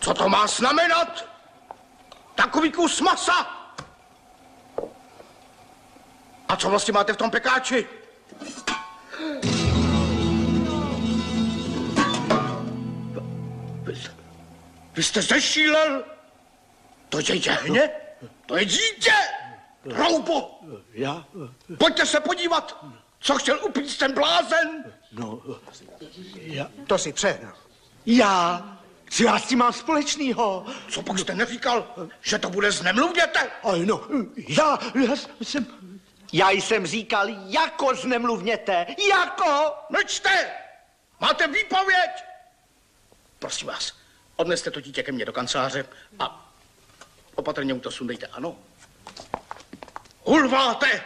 Co to má znamenat? Takový kus masa! A co vlastně máte v tom pekáči? Vy jste zešílel? To je jehně? To je dítě! Roubo! Já? Pojďte se podívat, co chtěl upít ten blázen! No, já... To si přehnal. Já? Co já s tím mám společného? Co pak jste neříkal, že to bude znemluvněte? Ale no, já jsem říkal, jako znemluvněte, jako! Mlčte! Máte výpověď! Prosím vás, odneste to dítě ke mně do kanceláře a opatrně mu to sundejte, ano? Hulváte!